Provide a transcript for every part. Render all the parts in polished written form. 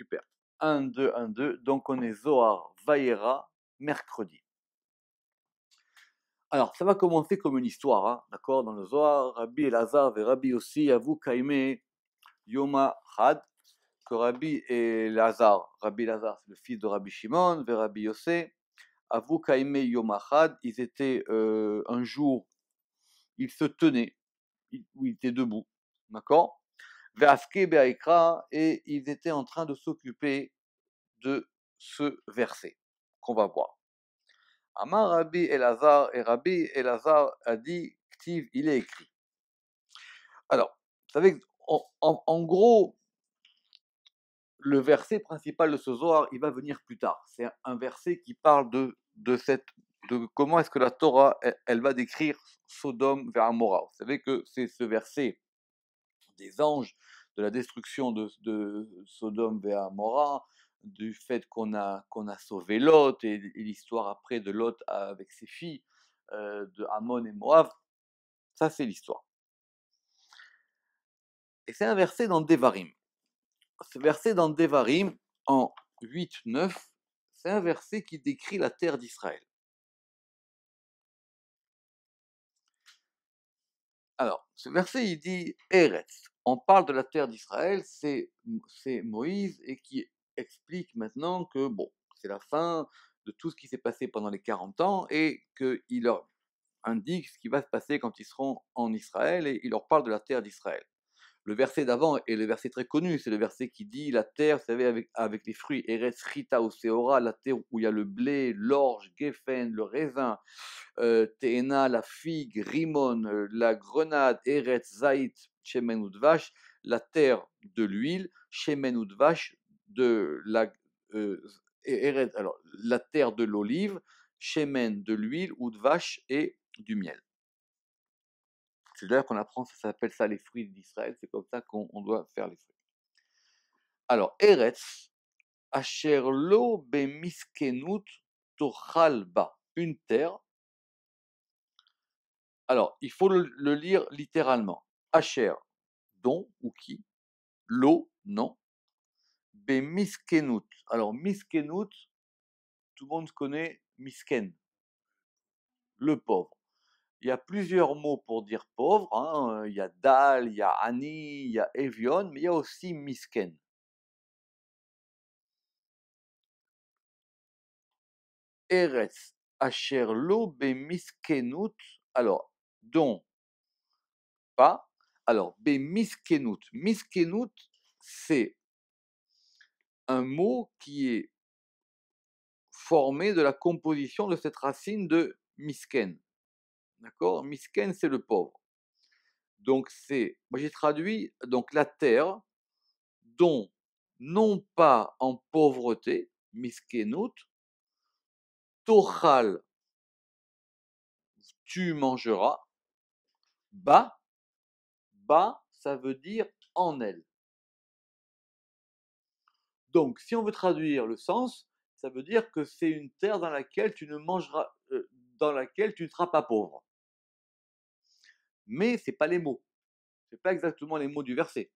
Super. 1, 2, 1, 2. Donc on est Zohar, Vaïra, mercredi. Alors, ça va commencer comme une histoire, hein, d'accord? Dans le Zohar, Rabbi Elazar et Rabbi Yossi avou kaime Yoma Had, que Rabbi Elazar, Rabbi Elazar c'est le fils de Rabbi Shimon, et Rabbi Yossi, avou kaime Yoma Had, ils étaient un jour, ils se tenaient, ils étaient debout, d'accord? Ve'aske be'aikra, et ils étaient en train de s'occuper de ce verset qu'on va voir. Amar Rabbi Elazar, et Rabbi Elazar a dit, Ktiv, il est écrit. Alors, vous savez, en gros, le verset principal de ce Zohar, il va venir plus tard. C'est un verset qui parle de comment est-ce que la Torah, elle va décrire Sodome vers Amora. Vous savez que c'est ce verset des anges, de la destruction de Sodome vers Amora, du fait qu'on a sauvé Lot, et l'histoire après de Lot avec ses filles, de Ammon et Moab. Ça, c'est l'histoire. Et c'est un verset dans Devarim. Ce verset dans Devarim, en 8-9, c'est un verset qui décrit la terre d'Israël. Alors, ce verset, il dit Eretz. On parle de la terre d'Israël, c'est Moïse, et qui explique maintenant que, bon, c'est la fin de tout ce qui s'est passé pendant les 40 ans, et qu'il leur indique ce qui va se passer quand ils seront en Israël, et il leur parle de la terre d'Israël. Le verset d'avant est le verset très connu, c'est le verset qui dit la terre, vous savez, avec les fruits, Eretz Rita Oseora, la terre où il y a le blé, l'orge, Geffen, le raisin, Teena, la figue, Rimon, la grenade, Eretz Zait, Shemen Udvash, la terre de l'huile, Shemen Udvash, de la, Eretz, alors, la terre de l'olive, Shemen de l'huile, Udvash et du miel. C'est d'ailleurs qu'on apprend, ça s'appelle ça les fruits d'Israël, c'est comme ça qu'on doit faire les fruits. Alors, Eretz, Asher lo bemiskenut tochal ba, une terre. Alors, il faut le lire littéralement. Asher, dont ou qui, lo, non, bemiskenut. Alors, miskenut, tout le monde connaît misken, le pauvre. Il y a plusieurs mots pour dire pauvre, hein. Il y a dal, il y a ani, il y a evion, mais il y a aussi misken. Eretz, asher lo bemiskenut, alors, dont, pas, alors, bemiskenut, miskenut, c'est un mot qui est formé de la composition de cette racine de misken, d'accord? Misken, c'est le pauvre. Donc moi j'ai traduit, donc la terre, dont, non pas en pauvreté, miskenut, tochal, tu mangeras, ba, ça veut dire en elle. Donc, si on veut traduire le sens, ça veut dire que c'est une terre dans laquelle tu ne mangeras, dans laquelle tu ne seras pas pauvre. Mais c'est pas les mots. C'est pas exactement les mots du verset.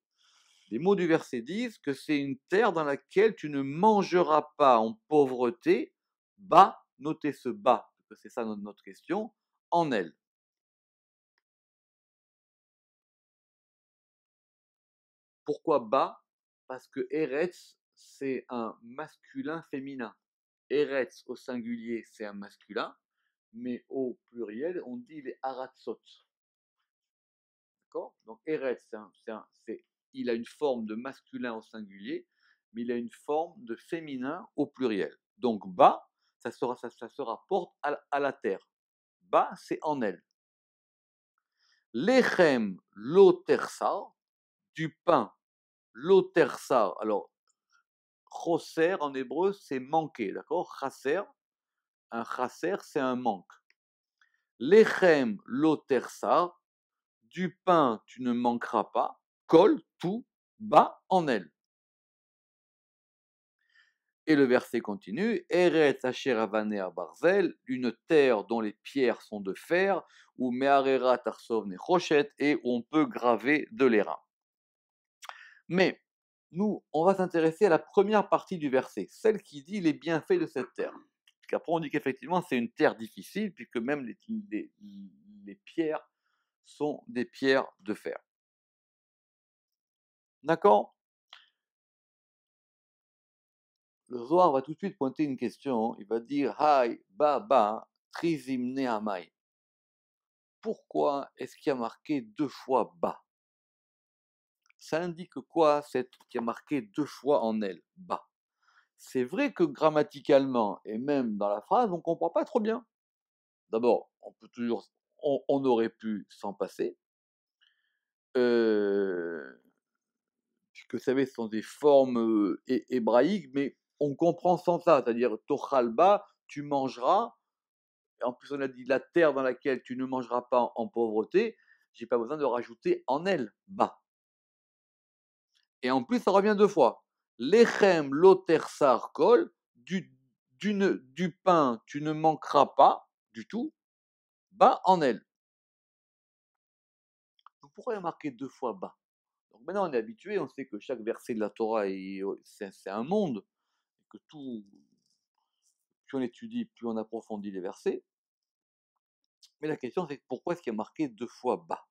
Les mots du verset disent que c'est une terre dans laquelle tu ne mangeras pas en pauvreté, bas, notez ce bas, parce que c'est ça notre question, en elle. Pourquoi bas? Parce que Eretz, c'est un masculin féminin. Eretz au singulier, c'est un masculin, mais au pluriel, on dit les Aratzot. D'accord? Donc Eretz, il a une forme de masculin au singulier, mais il a une forme de féminin au pluriel. Donc bas, ça se rapporte à la terre. Bas, c'est en elle. Lechem lotersar, du pain lotersar. Alors, choser en hébreu, c'est manquer, d'accord? Chaser, un chaser, c'est un manque. Lechem lotersar, du pain tu ne manqueras pas, kol, tout, bas, en elle. Et le verset continue, Eretz asher avanea barzel, une terre dont les pierres sont de fer, ou meharera tarsov nechoshet, et où on peut graver de l'airain. Mais Nous, on va s'intéresser à la première partie du verset, celle qui dit les bienfaits de cette terre. Qu'après, on dit qu'effectivement, c'est une terre difficile, puisque même les pierres sont des pierres de fer. D'accord? Le Zohar va tout de suite pointer une question. Il va dire Hai, ba, trizimne amai. Pourquoi est-ce qu'il y a marqué 2 fois ba? Ça indique quoi, cette qui a marqué 2 fois en elle, ba? C'est vrai que grammaticalement et même dans la phrase, on ne comprend pas trop bien. D'abord, on aurait pu s'en passer, euh, puisque vous savez, ce sont des formes hébraïques, mais on comprend sans ça, c'est-à-dire tochalba, tu mangeras, et en plus on a dit la terre dans laquelle tu ne mangeras pas en pauvreté, j'ai pas besoin de rajouter en elle, ba. Et en plus, ça revient 2 fois. Lechem lotersar kol, du pain tu ne manqueras pas du tout, ba en elle. Donc pourquoi il y a marqué 2 fois ba? Donc maintenant on est habitué, on sait que chaque verset de la Torah c'est un monde, et que plus on étudie, plus on approfondit les versets. Mais la question c'est pourquoi est-ce qu'il y a marqué 2 fois ba?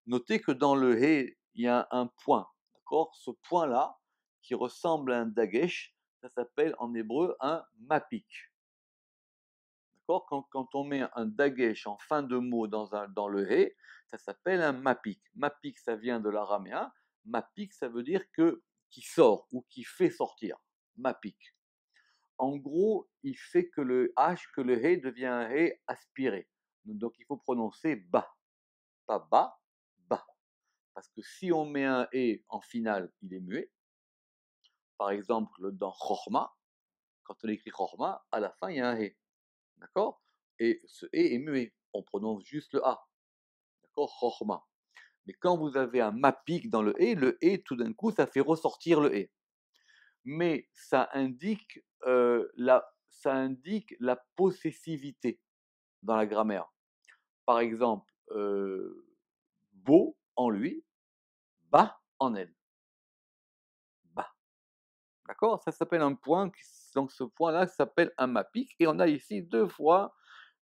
Notez que dans le He, il y a un point, d'accord? Ce point-là, qui ressemble à un dagesh, ça s'appelle en hébreu un mapik. D'accord? Quand on met un dagesh en fin de mot dans le He, ça s'appelle un mapik. Mapik, ça vient de l'araméen. Mapik, ça veut dire qui sort ou qui fait sortir. Mapik. En gros, il fait que le H, que le He devient un He aspiré. Donc il faut prononcer ba. Pas ba, ba. Parce que si on met un E en finale, il est muet. Par exemple, dans Chorma, quand on écrit Chorma, à la fin, il y a un E. D'accord? Et ce E est muet. On prononce juste le A. D'accord? Chorma. Mais quand vous avez un mapik dans le E, tout d'un coup, ça fait ressortir le E. Mais ça indique la possessivité dans la grammaire. Par exemple, beau en lui, bas en elle. Bas. D'accord? Ça s'appelle un point, donc ce point-là s'appelle un mapik, et on a ici 2 fois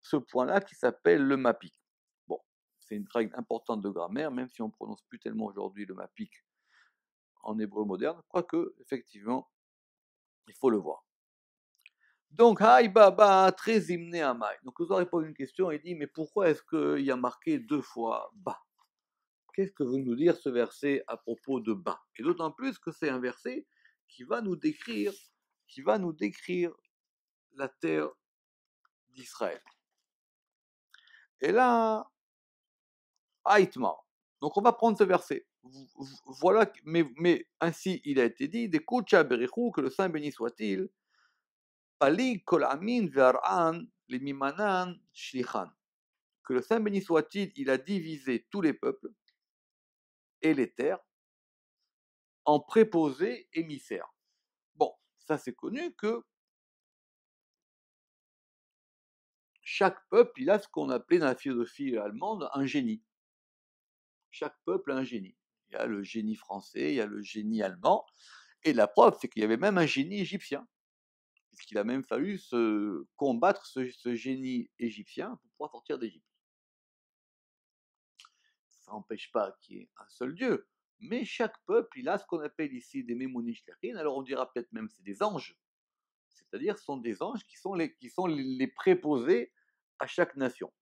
ce point-là qui s'appelle le mapik. Bon, c'est une règle importante de grammaire, même si on ne prononce plus tellement aujourd'hui le mapik en hébreu moderne, quoique, effectivement, il faut le voir. Donc, Haï Baba, très hymné Amai. Donc, vous aurez posé une question et dit, mais pourquoi est-ce qu'il y a marqué 2 fois bas? Qu'est-ce que veut nous dire ce verset à propos de bas? Et d'autant plus que c'est un verset qui va nous décrire, la terre d'Israël. Et là, Haïtma. Donc, on va prendre ce verset. Voilà, mais ainsi il a été dit, des Berichou, que le Saint béni soit-il, Pali kol amin ve'ar'an limimanan shlichan. Que le Saint béni soit-il, il a divisé tous les peuples et les terres en préposés émissaires. Bon, ça c'est connu que chaque peuple, il a ce qu'on appelait dans la philosophie allemande un génie. Chaque peuple a un génie. Il y a le génie français, il y a le génie allemand, et la preuve, c'est qu'il y avait même un génie égyptien, puisqu'il a même fallu combattre ce génie égyptien pour pouvoir sortir d'Égypte. Ça n'empêche pas qu'il y ait un seul Dieu, mais chaque peuple, il a ce qu'on appelle ici des Mémonish Lachin, alors on dira peut-être même c'est des anges, c'est-à-dire ce sont des anges qui sont les préposés à chaque nation.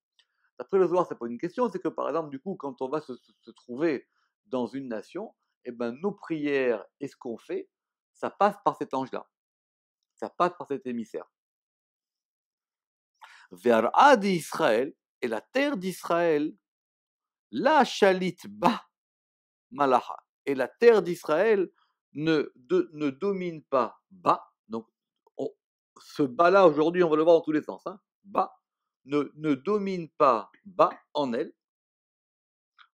D'après le Zohar, c'est pas une question, c'est que par exemple, du coup, quand on va se trouver dans une nation, eh ben, nos prières et ce qu'on fait, ça passe par cet ange-là, ça passe par cet émissaire. Vers Ad Israël, et la terre d'Israël, la chalit ba malacha. Et la terre d'Israël ne domine pas ba, donc ce bas-là, aujourd'hui, on va le voir dans tous les sens, hein, ba, ne domine pas ba en elle,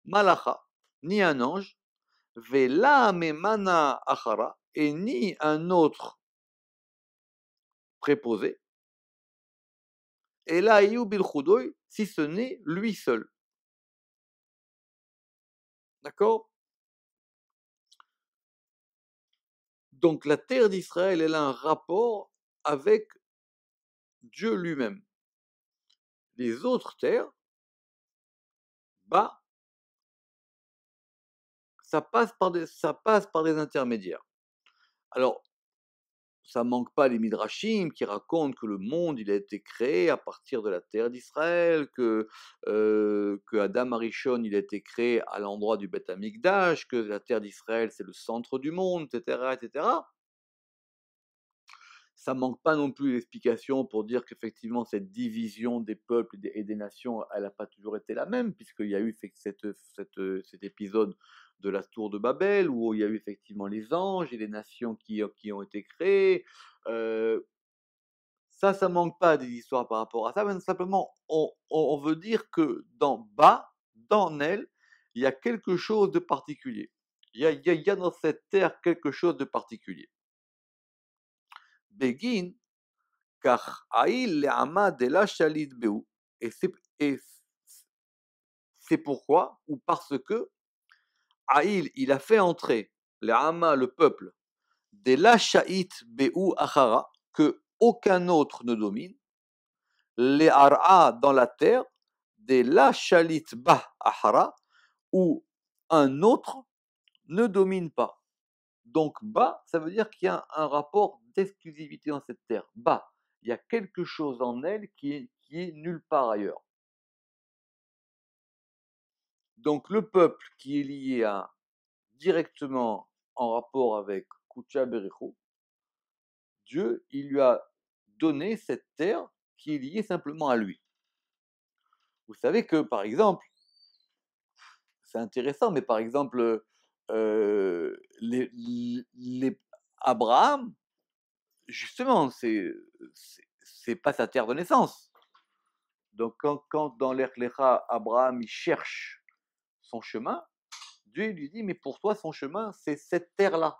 malacha, ni un ange, vela memana achara, et ni un autre préposé, et là, bil chudoy, si ce n'est lui seul. D'accord? Donc la terre d'Israël, elle a un rapport avec Dieu lui-même. Les autres terres, bah, ça passe par des intermédiaires. Alors, ça manque pas les midrashim qui racontent que le monde il a été créé à partir de la terre d'Israël, que Adam Arishon il a été créé à l'endroit du Beth Amikdash, que la terre d'Israël c'est le centre du monde, etc., etc. Ça manque pas non plus d'explications pour dire qu'effectivement cette division des peuples et des nations, elle n'a pas toujours été la même, puisqu'il y a eu cet épisode de la tour de Babel, où il y a eu effectivement les anges et les nations qui ont été créées. Euh, ça manque pas des histoires par rapport à ça, mais simplement on veut dire que dans elle, il y a quelque chose de particulier. Il y a dans cette terre quelque chose de particulier. Begin, car Aïl le'ama de la shalit be'u. Et c'est pourquoi, ou parce que Aïl, il a fait entrer le'ama, le peuple, de la sha'it be'u achara, que aucun autre ne domine, le'ar'a dans la terre, de la shalit bah achara, où un autre ne domine pas. Donc bas, ça veut dire qu'il y a un rapport d'exclusivité dans cette terre. Bas, il y a quelque chose en elle qui est nulle part ailleurs. Donc le peuple qui est lié directement en rapport avec Kucha Berichou, Dieu, il lui a donné cette terre qui est liée simplement à lui. Vous savez que, par exemple, c'est intéressant, mais par exemple, Abraham, justement, c'est pas sa terre de naissance. Donc, quand dans l'Echlecha, Abraham il cherche son chemin, Dieu lui dit, mais pour toi, son chemin, c'est cette terre-là.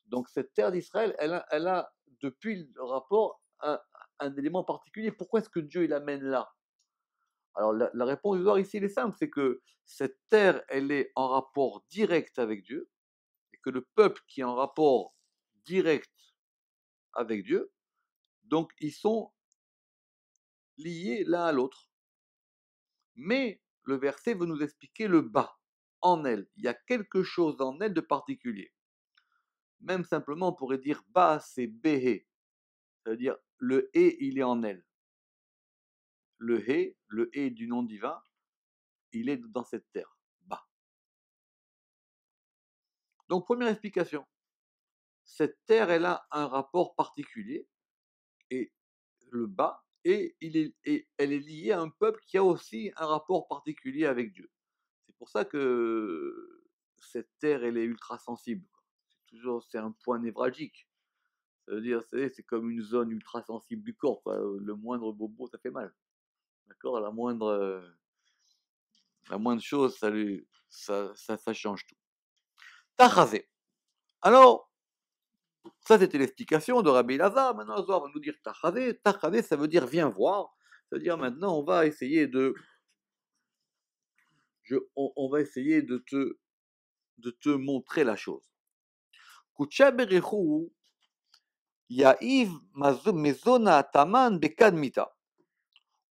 Donc, cette terre d'Israël, elle a depuis le rapport, un élément particulier. Pourquoi est-ce que Dieu l'amène là? Alors, la réponse du Zohar ici, elle est simple, c'est que cette terre, elle est en rapport direct avec Dieu, et que le peuple qui est en rapport direct avec Dieu, donc ils sont liés l'un à l'autre. Mais le verset veut nous expliquer le bas en elle. Il y a quelque chose en elle de particulier. Même simplement, on pourrait dire bas, c'est béhé. C'est-à-dire, le hé, il est en elle. Le hé du nom divin, il est dans cette terre. Bas. Donc, première explication. Cette terre, elle a un rapport particulier, et le bas, et elle est liée à un peuple qui a aussi un rapport particulier avec Dieu. C'est pour ça que cette terre, elle est ultra sensible. C'est un point névralgique. Ça veut dire, c'est comme une zone ultra sensible du corps, quoi. Le moindre bobo, ça fait mal. D'accord? La moindre chose, ça change tout. Tachazé. Alors, ça c'était l'explication de Rabbi Lazare. Maintenant, Zohar va nous dire Tachazé. Tachazé, ça veut dire viens voir. Ça veut dire maintenant, on va essayer on va essayer de te montrer la chose. Kucha Berichou, Ya'iv Mezona Taman Bekadmita.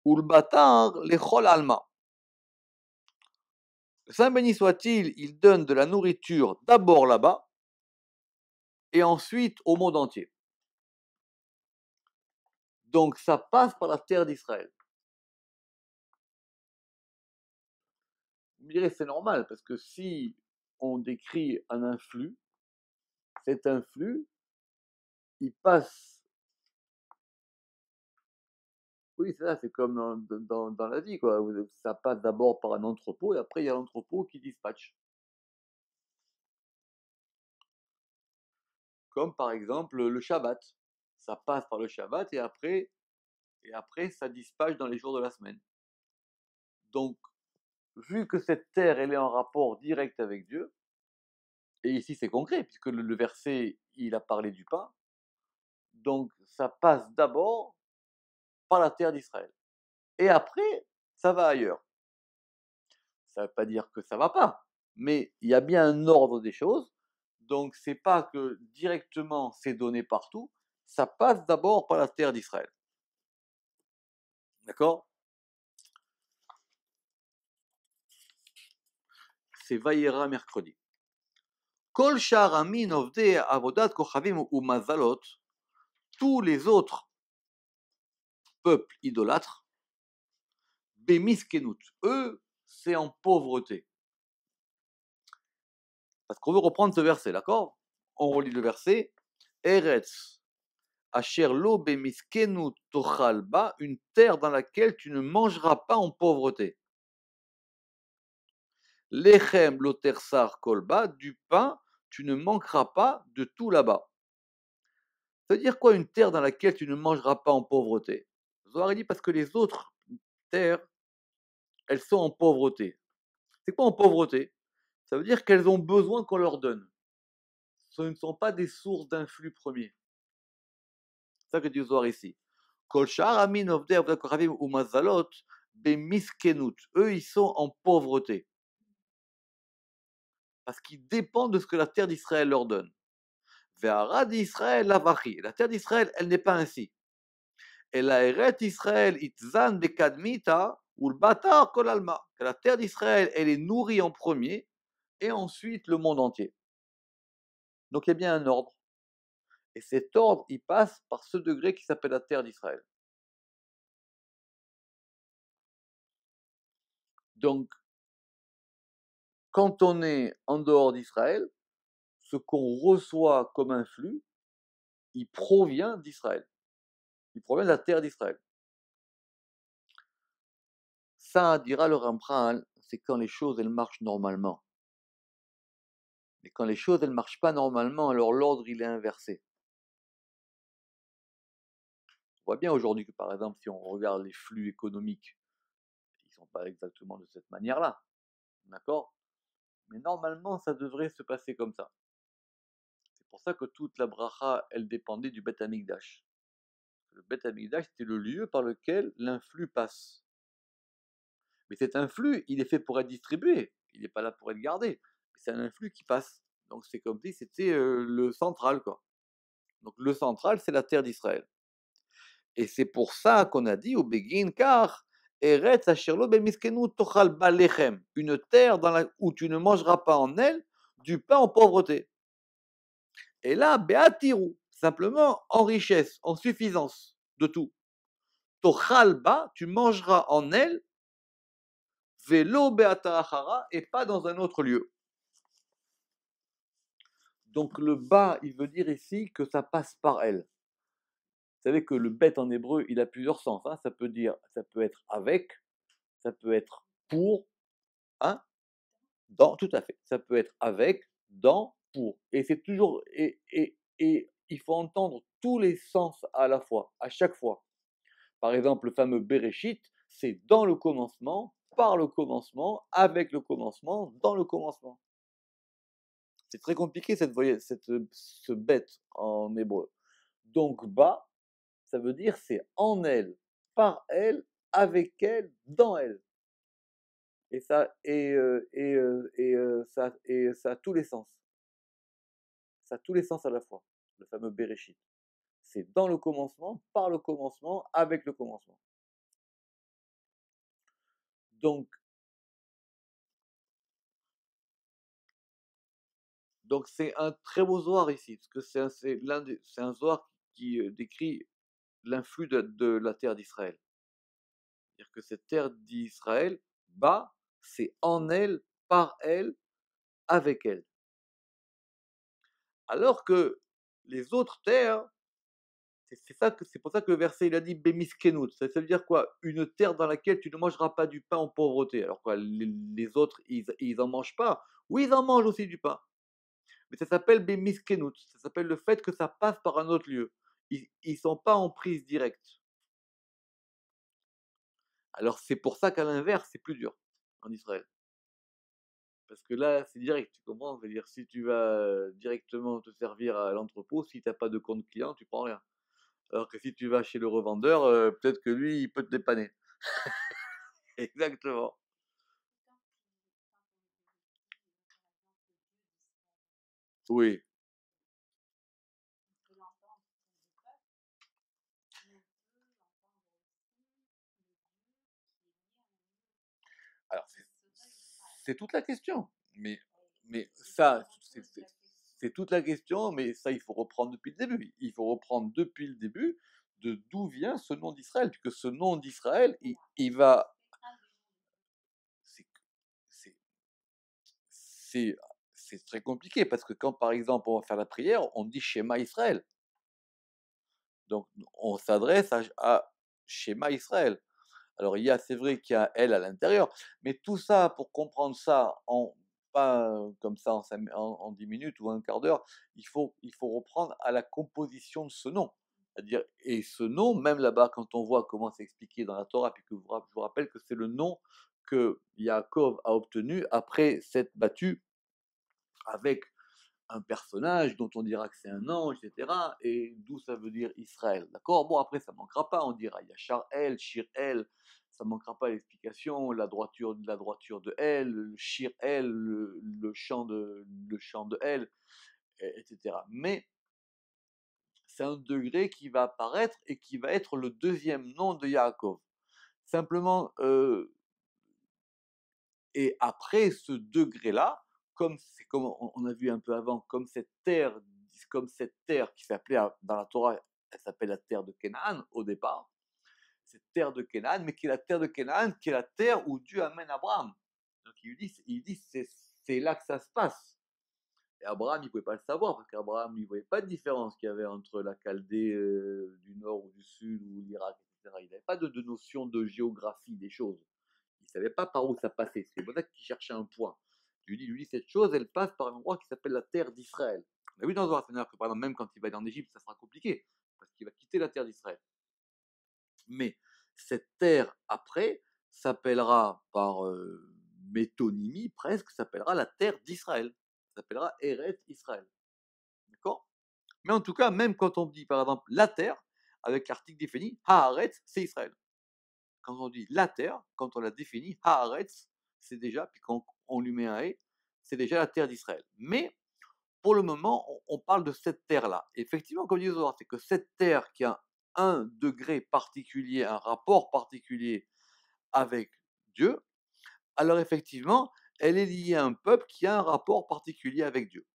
Ulbatar Lechol Alma. Saint béni soit-il, il donne de la nourriture d'abord là-bas et ensuite au monde entier. Donc ça passe par la terre d'Israël. Vous me direz c'est normal parce que si on décrit un influx, cet influx, il passe. Oui, c'est ça, c'est comme dans la vie, quoi. Ça passe d'abord par un entrepôt et après il y a l'entrepôt qui dispatche. Comme par exemple le Shabbat. Ça passe par le Shabbat et après ça dispatche dans les jours de la semaine. Donc, vu que cette terre, elle est en rapport direct avec Dieu, et ici c'est concret, puisque le verset, il a parlé du pain, donc ça passe d'abord par la terre d'Israël. Et après, ça va ailleurs. Ça ne veut pas dire que ça ne va pas, mais il y a bien un ordre des choses. Donc c'est pas que directement c'est donné partout, ça passe d'abord par la terre d'Israël. D'accord? C'est Vaïera mercredi. Kol shar amin ovdei avodat kochavim ou mazalot, tous les autres peuples idolâtres, bémiskenut, eux, c'est en pauvreté. Parce qu'on veut reprendre ce verset, d'accord? On relit le verset. Eretz, asher lo bémiskenut tochalba, une terre dans laquelle tu ne mangeras pas en pauvreté. Lechem lo tersar kolba, du pain, tu ne manqueras pas de tout là-bas. Ça veut dire quoi une terre dans laquelle tu ne mangeras pas en pauvreté? Zohar dit parce que les autres terres, elles sont en pauvreté. C'est quoi en pauvreté? Ça veut dire qu'elles ont besoin qu'on leur donne. Ce ne sont pas des sources d'influx premiers. C'est ça que dit Zohar ici. Kol shar amin ovdei avodat kochavim ou mazalot bemiskenut. Eux, ils sont en pauvreté. Parce qu'ils dépendent de ce que la terre d'Israël leur donne. Ve'ara d'Israël lavachi. La terre d'Israël, elle n'est pas ainsi. Et la eret Israël itzan bekadmita ou le batar kol alma. La terre d'Israël, elle est nourrie en premier et ensuite le monde entier. Donc il y a bien un ordre. Et cet ordre, il passe par ce degré qui s'appelle la terre d'Israël. Donc, quand on est en dehors d'Israël, ce qu'on reçoit comme un flux, il provient d'Israël. Il provient de la terre d'Israël. Ça, dira le Ramchal, c'est quand les choses, elles marchent normalement. Mais quand les choses, elles ne marchent pas normalement, alors l'ordre, il est inversé. On voit bien aujourd'hui que, par exemple, si on regarde les flux économiques, ils ne sont pas exactement de cette manière-là. D'accord? Mais normalement, ça devrait se passer comme ça. C'est pour ça que toute la bracha, elle dépendait du Beth Amikdash. Le Beth Amikdash, c'était le lieu par lequel l'influx passe. Mais cet influx, il est fait pour être distribué. Il n'est pas là pour être gardé. C'est un influx qui passe. Donc c'est comme si c'était le central, quoi. Donc le central, c'est la terre d'Israël. Et c'est pour ça qu'on a dit au Begin, car Eretz asherlo bemiskenu tochal balechem, une terre où tu ne mangeras pas en elle du pain en pauvreté. Et là, beatiru, simplement en richesse, en suffisance de tout. Tochal ba, tu mangeras en elle, velo beatahara, et pas dans un autre lieu. Donc le bas, il veut dire ici que ça passe par elle. Vous savez que le bet en hébreu, il a plusieurs sens. Hein. Ça peut être avec, ça peut être pour, hein, dans, tout à fait. Ça peut être avec, dans, pour. Et c'est toujours, et il faut entendre tous les sens à la fois, à chaque fois. Par exemple, le fameux Bereshit, c'est dans le commencement, par le commencement, avec le commencement, dans le commencement. C'est très compliqué ce bête en hébreu. Donc, ba, ça veut dire c'est en elle, par elle, avec elle, dans elle. Et ça, ça a tous les sens. Ça a tous les sens à la fois, le fameux Bereshit. C'est dans le commencement, par le commencement, avec le commencement. Donc c'est un très beau zohar ici, parce que c'est un zohar qui décrit l'influx de la terre d'Israël. C'est-à-dire que cette terre d'Israël, bas, c'est en elle, par elle, avec elle. Alors que les autres terres, c'est pour ça que le verset il a dit Bémiskenut. Ça veut dire quoi? Une terre dans laquelle tu ne mangeras pas du pain en pauvreté. Alors quoi, les autres, ils en mangent pas. Oui, ils en mangent aussi du pain. Mais ça s'appelle Bémiskenut. Ça s'appelle le fait que ça passe par un autre lieu. Ils ne sont pas en prise directe. Alors c'est pour ça qu'à l'inverse, c'est plus dur en Israël. Parce que là, c'est direct, tu comprends? C'est-à-dire, si tu vas directement te servir à l'entrepôt, si tu n'as pas de compte client, tu prends rien. Alors que si tu vas chez le revendeur, peut-être que lui, il peut te dépanner. Exactement. Oui. Alors, c'est toute la question. Mais ça, c'est toute la question, mais ça, il faut reprendre depuis le début. Il faut reprendre depuis le début de d'où vient ce nom d'Israël, puisque ce nom d'Israël, il va. C'est c'est- c'est- c'est très compliqué, parce que quand, par exemple, on va faire la prière, on dit Shema Israël. Donc, on s'adresse à Shema Israël. Alors, c'est vrai qu'il y a elle à l'intérieur, mais tout ça, pour comprendre ça, pas comme ça en 10 minutes ou un quart d'heure, il faut reprendre à la composition de ce nom. C'est-à-dire, et ce nom, même là-bas, quand on voit comment c'est expliqué dans la Torah, puis que je vous rappelle que c'est le nom que Yaakov a obtenu après s'être battu avec un personnage dont on dira que c'est un ange, etc. Et d'où ça veut dire Israël. D'accord. Bon, après, ça ne manquera pas, on dira Yachar El, Shir El, ça ne manquera pas l'explication, la droiture de El, le Shir El, le chant de El, etc. Mais c'est un degré qui va apparaître et qui va être le deuxième nom de Yaakov. Simplement, et après ce degré-là, comme on a vu un peu avant, comme cette terre qui s'appelait dans la Torah, elle s'appelle la terre de Canaan au départ, cette terre de Canaan, mais qui est la terre de Canaan, qui est la terre où Dieu amène Abraham. Donc il dit c'est là que ça se passe. Et Abraham, il ne pouvait pas le savoir, parce qu'Abraham, il ne voyait pas de différence qu'il y avait entre la Chaldée du nord ou du sud, ou l'Irak, etc. Il n'avait pas de notion de géographie des choses. Il ne savait pas par où ça passait. C'est pour ça qu'il cherchait un point. Je lui dis, cette chose, elle passe par un endroit qui s'appelle la terre d'Israël. On a vu dans Zohar, c'est-à-dire que par exemple, même quand il va aller en Égypte, ça sera compliqué, parce qu'il va quitter la terre d'Israël. Mais cette terre, après, s'appellera par métonymie presque, s'appellera la terre d'Israël. Ça s'appellera Eretz Israël. D'accord. Mais en tout cas, même quand on dit par exemple la terre, avec l'article défini, Haaretz, c'est Israël. Quand on dit la terre, quand on la définit, Haaretz, c'est déjà, puis quand on lui met un et, c'est déjà la terre d'Israël. Mais pour le moment, on parle de cette terre-là. Effectivement, comme dit Zohar, c'est que cette terre qui a un degré particulier, un rapport particulier avec Dieu, alors effectivement, elle est liée à un peuple qui a un rapport particulier avec Dieu.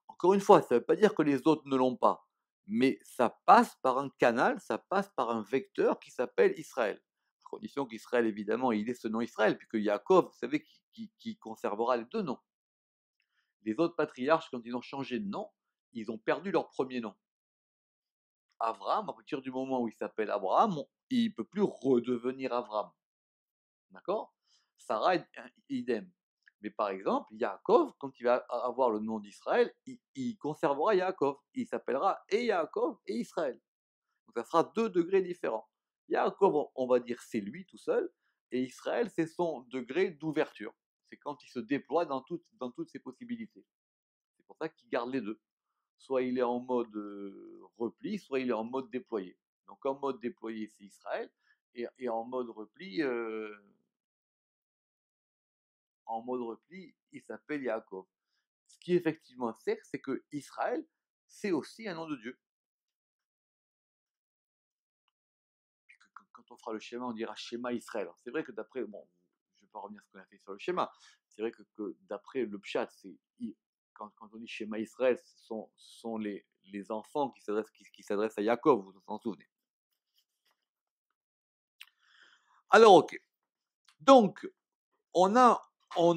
Encore une fois, ça ne veut pas dire que les autres ne l'ont pas, mais ça passe par un canal, ça passe par un vecteur qui s'appelle Israël. À condition qu'Israël, évidemment, il ait ce nom Israël, puisque Yaakov, vous savez, qui conservera les deux noms. Les autres patriarches, quand ils ont changé de nom, ils ont perdu leur premier nom. Abraham, à partir du moment où il s'appelle Abraham, il ne peut plus redevenir Abraham. D'accord. Sarah, idem. Mais par exemple, Yaakov, quand il va avoir le nom d'Israël, il conservera Yaakov. Il s'appellera et Yaakov et Israël. Donc ça sera deux degrés différents. Yaakov, on va dire, c'est lui tout seul, et Israël, c'est son degré d'ouverture. C'est quand il se déploie dans toutes ses possibilités. C'est pour ça qu'il garde les deux. Soit il est en mode repli, soit il est en mode déployé. Donc en mode déployé, c'est Israël, et en mode repli, il s'appelle Yaakov. Ce qui effectivement c'est que Israël, c'est aussi un nom de Dieu. Puis quand on fera le schéma, on dira schéma Israël. C'est vrai que d'après, bon, je ne vais pas revenir sur ce qu'on a fait sur le schéma, c'est vrai que d'après le pshat, quand on dit schéma Israël, ce sont les enfants qui s'adressent à Yaakov, vous vous en souvenez. Alors ok, donc on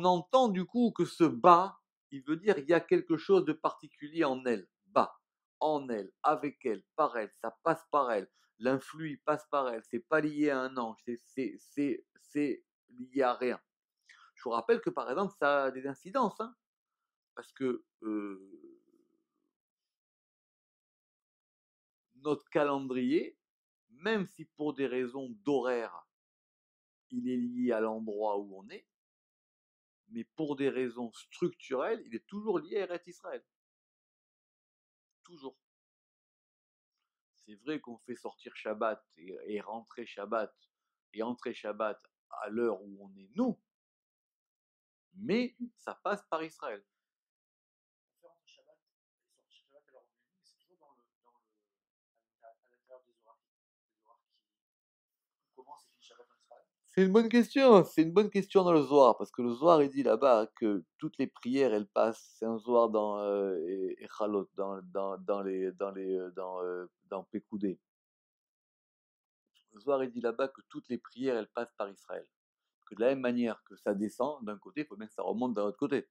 entend du coup que ce bas, il veut dire il y a quelque chose de particulier en elle. Bas, en elle, avec elle, par elle, ça passe par elle. L'influx, il passe par elle. C'est pas lié à un ange, c'est lié à rien. Je vous rappelle que par exemple, ça a des incidences, hein, parce que notre calendrier, même si pour des raisons d'horaire, il est lié à l'endroit où on est, mais pour des raisons structurelles, il est toujours lié à Eretz Israël. Toujours. C'est vrai qu'on fait sortir Shabbat et rentrer Shabbat et entrer Shabbat à l'heure où on est nous, mais ça passe par Israël. C'est une bonne question, c'est une bonne question dans le Zohar, parce que le Zohar il dit là-bas que toutes les prières elles passent, c'est un Zohar dans Echalot, dans Pekoudé. Le Zohar il dit là-bas que toutes les prières elles passent par Israël. Que de la même manière que ça descend d'un côté, il faut bien que ça remonte d'un autre côté.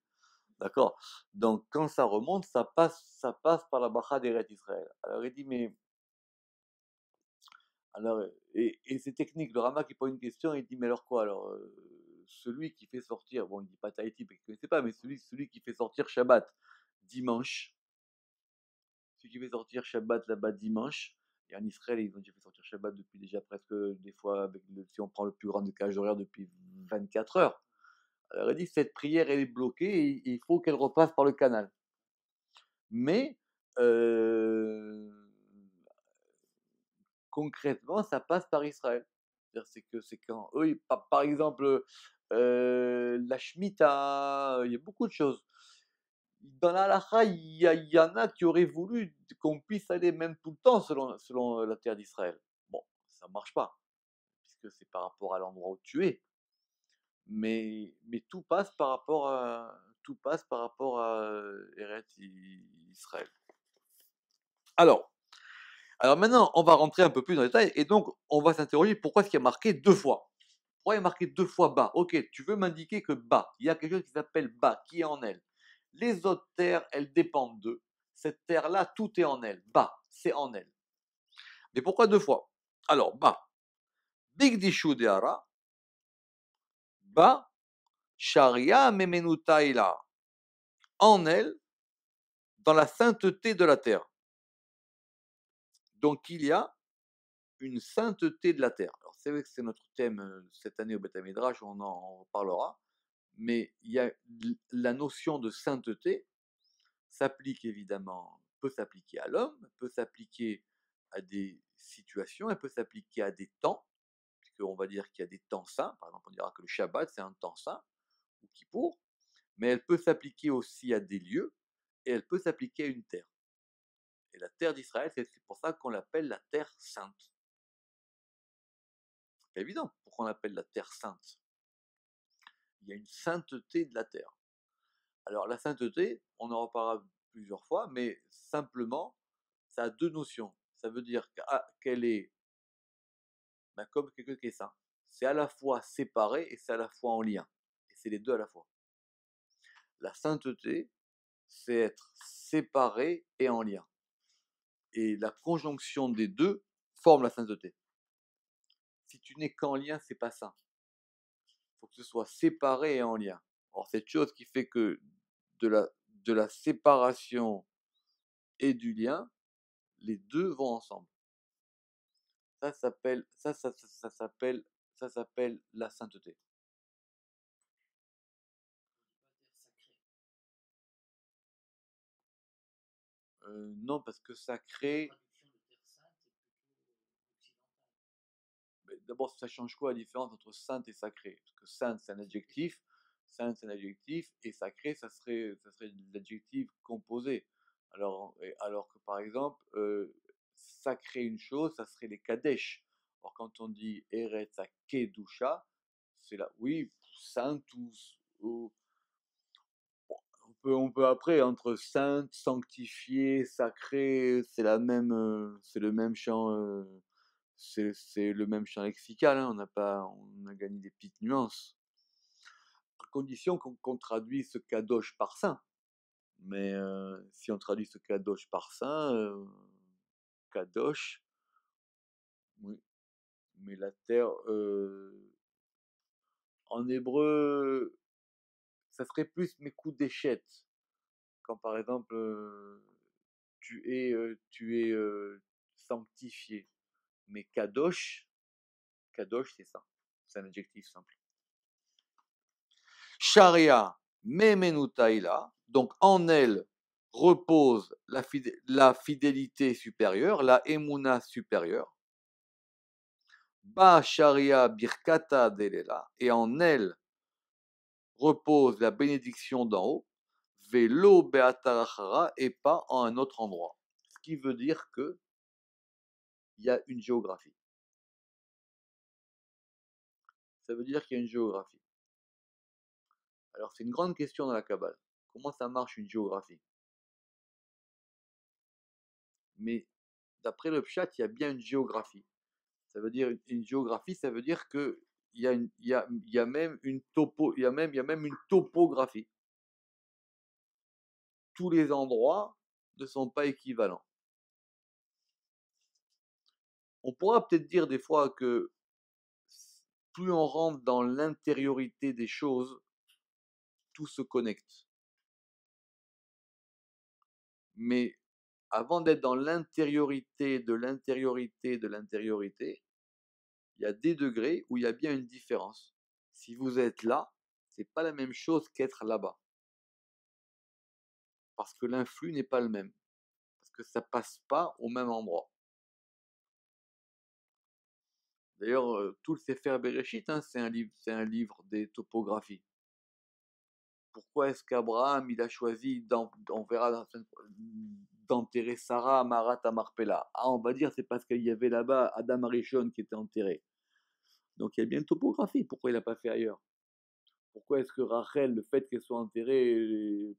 D'accord? Donc quand ça remonte, ça passe par la Bracha d'Eret Israël. Alors il dit, mais alors, et c'est technique, le Rama qui pose une question, il dit, mais alors quoi? Alors, celui qui fait sortir, bon, il dit pas Tahiti, parce qu'il ne connaissait pas, mais celui qui fait sortir Shabbat dimanche, celui qui fait sortir Shabbat là-bas dimanche, et en Israël, ils ont déjà fait sortir Shabbat depuis déjà presque, des fois, si on prend le plus grand décalage horaire, depuis 24 heures. Alors, il dit, cette prière, elle est bloquée, et il faut qu'elle repasse par le canal. Mais, concrètement, ça passe par Israël. C'est quand eux, par exemple, la Shemitah, il y a beaucoup de choses. Dans la halakha, il y en a qui auraient voulu qu'on puisse aller même tout le temps selon la terre d'Israël. Bon, ça marche pas, puisque c'est par rapport à l'endroit où tu es. Mais tout passe par rapport à Eretz Israël. Alors maintenant, on va rentrer un peu plus dans les détails, et donc on va s'interroger pourquoi est-ce qu'il y a marqué 2 fois. Pourquoi il y a marqué 2 fois bas? Ok, tu veux m'indiquer que bas, il y a quelque chose qui s'appelle bas, qui est en elle. Les autres terres, elles dépendent d'eux. Cette terre-là, tout est en elle. Bas, c'est en elle. Mais pourquoi 2 fois? Alors, bas, Big Dishu Deara, bas, Sharia Memenutaila, en elle, dans la sainteté de la terre. Donc il y a une sainteté de la terre. Alors c'est vrai que c'est notre thème cette année au Beth Midrash, on en reparlera, mais il y a la notion de sainteté s'applique évidemment, peut s'appliquer à l'homme, peut s'appliquer à des situations, elle peut s'appliquer à des temps, puisqu'on va dire qu'il y a des temps saints, par exemple on dira que le Shabbat c'est un temps saint, ou Kippour, mais elle peut s'appliquer aussi à des lieux, et elle peut s'appliquer à une terre. Et la terre d'Israël, c'est pour ça qu'on l'appelle la terre sainte. C'est évident pourquoi on l'appelle la terre sainte. Il y a une sainteté de la terre. Alors la sainteté, on en reparlera plusieurs fois, mais simplement, ça a 2 notions. Ça veut dire qu'elle est comme quelqu'un qui est saint. C'est à la fois séparé et c'est à la fois en lien. Et c'est les deux à la fois. La sainteté, c'est être séparé et en lien. Et la conjonction des deux forme la sainteté. Si tu n'es qu'en lien, c'est pas saint. Il faut que ce soit séparé et en lien. Or, cette chose qui fait que de la séparation et du lien, les deux vont ensemble. Ça s'appelle la sainteté. Non, parce que sacré, d'abord, ça change quoi la différence entre sainte et sacré? Parce que sainte, c'est un adjectif, et sacré, ça serait l'adjectif composé. Alors que par exemple, sacrer une chose, ça serait les kadesh. Or, quand on dit Eretz Kedusha, c'est là, oui, sainte ou on peut après, entre sainte, sanctifié, sacré, c'est le même champ, c'est le même champ lexical, hein, on a gagné des petites nuances. À condition qu'on traduise ce kadosh par saint. Mais si on traduit ce kadosh par saint, kadosh, oui. Mais la terre, en hébreu, ça serait plus mes coups d'échette. Quand par exemple, tu es sanctifié. Mais kadosh c'est ça. C'est un adjectif simple. Sharia memenutaila, donc en elle repose la fidélité supérieure, la emuna supérieure. Ba sharia birkata delela, et en elle repose la bénédiction d'en haut. Velo beatarachara, et pas en un autre endroit. Ce qui veut dire que il y a une géographie. Ça veut dire qu'il y a une géographie. Alors c'est une grande question dans la Kabbale. Comment ça marche une géographie? Mais d'après le Pshat, il y a bien une géographie. Ça veut dire une géographie, ça veut dire que il y a même une il y a même une topographie. Tous les endroits ne sont pas équivalents. On pourra peut-être dire des fois que plus on rentre dans l'intériorité des choses, tout se connecte. Mais avant d'être dans l'intériorité de l'intériorité de l'intériorité, il y a des degrés où il y a bien une différence. Si vous êtes là, c'est pas la même chose qu'être là-bas. Parce que l'influx n'est pas le même. Parce que ça passe pas au même endroit. D'ailleurs, tout le Sefer Bereshit, hein, c'est un livre des topographies. Pourquoi est-ce qu'Abraham il a choisi, on verra d'enterrer Sarah à Marat à Marpella? Ah, on va dire c'est parce qu'il y avait là-bas Adam Arishon qui était enterré. Donc il y a bien une topographie. Pourquoi il n'a pas fait ailleurs? Pourquoi est-ce que Rachel, le fait qu'elle soit enterrée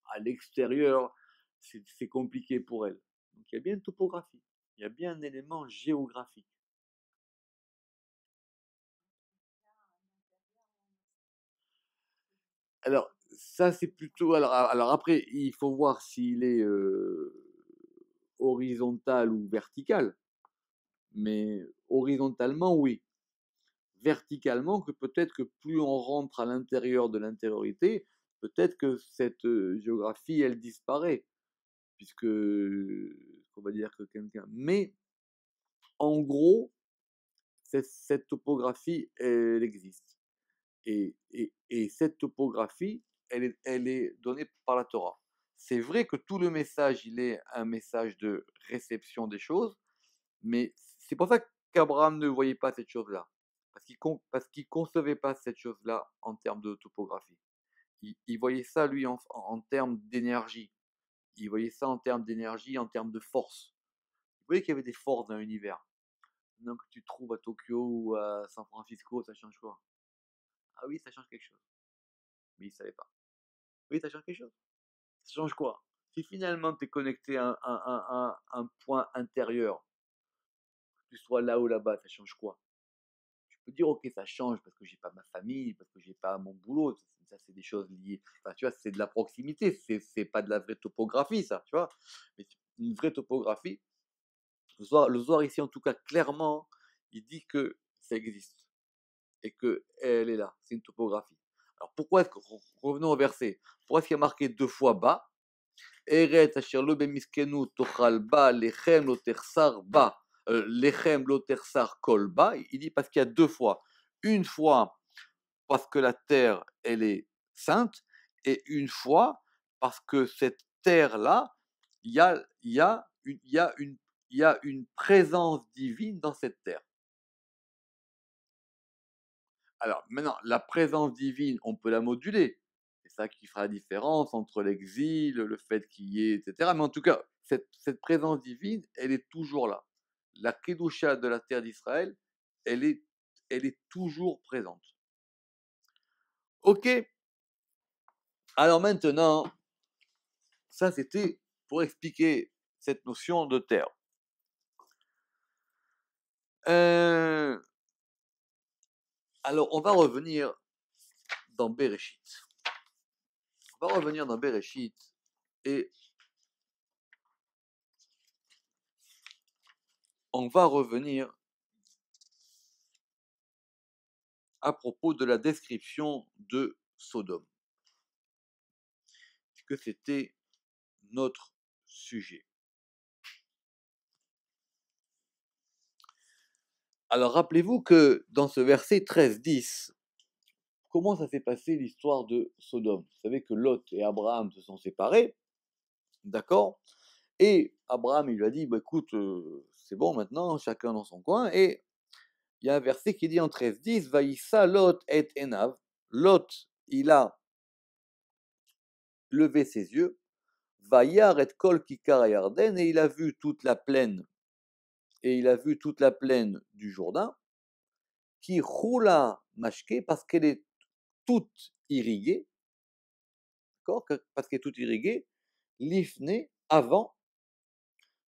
à l'extérieur, c'est compliqué pour elle? Donc il y a bien une topographie. Il y a bien un élément géographique. Alors, ça, c'est plutôt. Alors après, il faut voir s'il est horizontal ou vertical. Mais horizontalement, oui. Verticalement, que peut-être que plus on rentre à l'intérieur de l'intériorité, peut-être que cette géographie, elle disparaît. Puisque, on va dire que quelqu'un. Mais, en gros, cette topographie, elle existe. Et cette topographie, elle est donnée par la Torah. C'est vrai que tout le message, il est un message de réception des choses, mais c'est pour ça qu'Abraham ne voyait pas cette chose-là. Parce qu'il concevait pas cette chose-là en termes de topographie. Il voyait ça, lui, en termes d'énergie. Il voyait ça en termes d'énergie, en termes de force. Il voyait qu'il y avait des forces dans l'univers. Maintenant que tu te trouves à Tokyo ou à San Francisco, ça change quoi? Ah oui, ça change quelque chose. Mais il ne savait pas. Oui, ça change quelque chose. Ça change quoi? Si finalement tu es connecté un point intérieur, que tu sois là ou là-bas, ça change quoi? Tu peux dire, ok, ça change parce que j'ai pas ma famille, parce que j'ai pas mon boulot, ça c'est des choses liées. Enfin, tu vois, c'est de la proximité, c'est pas de la vraie topographie, ça, tu vois. Mais une vraie topographie, le Zohar ici, en tout cas, clairement, il dit que ça existe et qu'elle est là. C'est une topographie. Alors pourquoi est-ce que, revenons au verset, pourquoi est-ce qu'il y a marqué deux fois bas? Eret asher lo bemiskenu tochal ba, lechem lo tersar ba, lechem lo tersar kol ba. Il dit parce qu'il y a deux fois. Une fois parce que la terre, elle est sainte, et une fois parce que cette terre-là, il y a une, il y a une présence divine dans cette terre. Alors maintenant, la présence divine, on peut la moduler. C'est ça qui fera la différence entre l'exil, le fait qu'il y ait, etc. Mais en tout cas, cette présence divine, elle est toujours là. La Kedusha de la terre d'Israël, elle est, elle est toujours présente. Ok, alors maintenant, ça c'était pour expliquer cette notion de terre. Euh, alors on va revenir dans Bereshit. On va revenir dans Bereshit et on va revenir à propos de la description de Sodome, puisque c'était notre sujet. Alors rappelez-vous que dans ce verset 13-10, comment ça s'est passé l'histoire de Sodome? Vous savez que Lot et Abraham se sont séparés, d'accord? Et Abraham, il lui a dit, bah, écoute, c'est bon maintenant, chacun dans son coin. Et il y a un verset qui dit en 13-10, Vaïssa Lot et Enav. Lot, il a levé ses yeux, Vaïar et Kol Kikar Yarden, et il a vu toute la plaine et il a vu toute la plaine du Jourdain, qui roula mashke, parce qu'elle est toute irriguée, d'accord, parce qu'elle est toute irriguée, l'ifne, avant,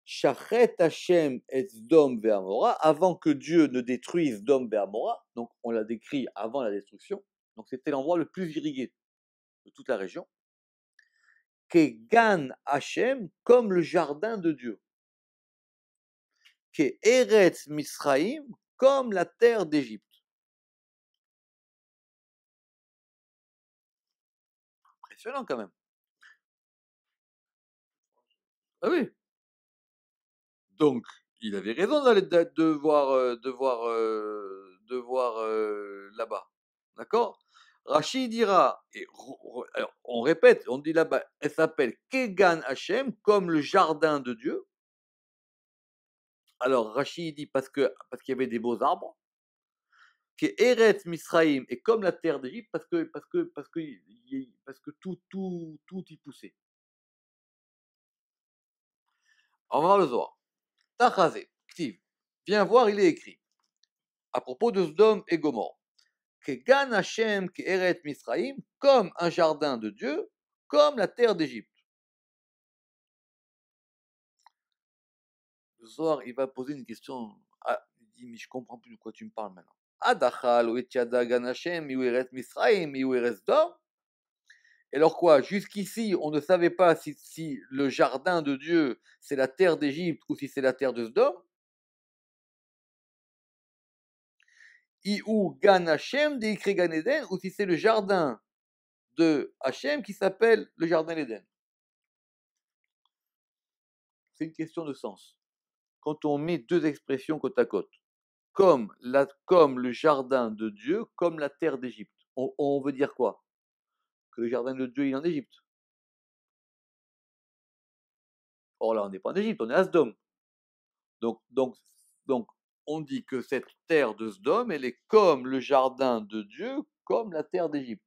Shachet Hashem et Sdom ve'Amora, avant que Dieu ne détruise Sdom ve'Amora, donc on l'a décrit avant la destruction, donc c'était l'endroit le plus irrigué de toute la région, Kegan Hashem, comme le jardin de Dieu, Ke Eretz Misraïm, comme la terre d'Égypte. Impressionnant quand même. Ah oui. Donc, il avait raison de voir là-bas. D'accord. Rachid dira, et alors, on répète, on dit là-bas, elle s'appelle Kegan Hashem, comme le jardin de Dieu. Alors, Rachid dit parce qu'il y avait des beaux arbres, qui Eretz Misraïm, et comme la terre d'Égypte, parce que tout y poussait. On va voir le Zohar. Tachazé, Ktiv, viens voir, il est écrit, à propos de Sdom et Gomorrhe. Kegan Hashem, Eret Misraïm, comme un jardin de Dieu, comme la terre d'Égypte. Le Zohar, il va poser une question. Ah, il dit, mais je comprends plus de quoi tu me parles maintenant. Adachal, ou Etiada Gan Hashem, ou Eret Misraïm, ou Eret Sdom. Et alors quoi, jusqu'ici, on ne savait pas si le jardin de Dieu, c'est la terre d'Égypte ou si c'est la terre de Sdom. Ou Gan Hashem, décrit Gan Eden, ou si c'est le jardin de Hachem qui s'appelle le jardin d'Éden. C'est une question de sens. Quand on met deux expressions côte à côte, comme le jardin de Dieu, comme la terre d'Égypte, on veut dire quoi? Que le jardin de Dieu il est en Égypte. Or là, on n'est pas en Égypte, on est à Sdom. Donc, on dit que cette terre de Sdom, elle est comme le jardin de Dieu, comme la terre d'Égypte.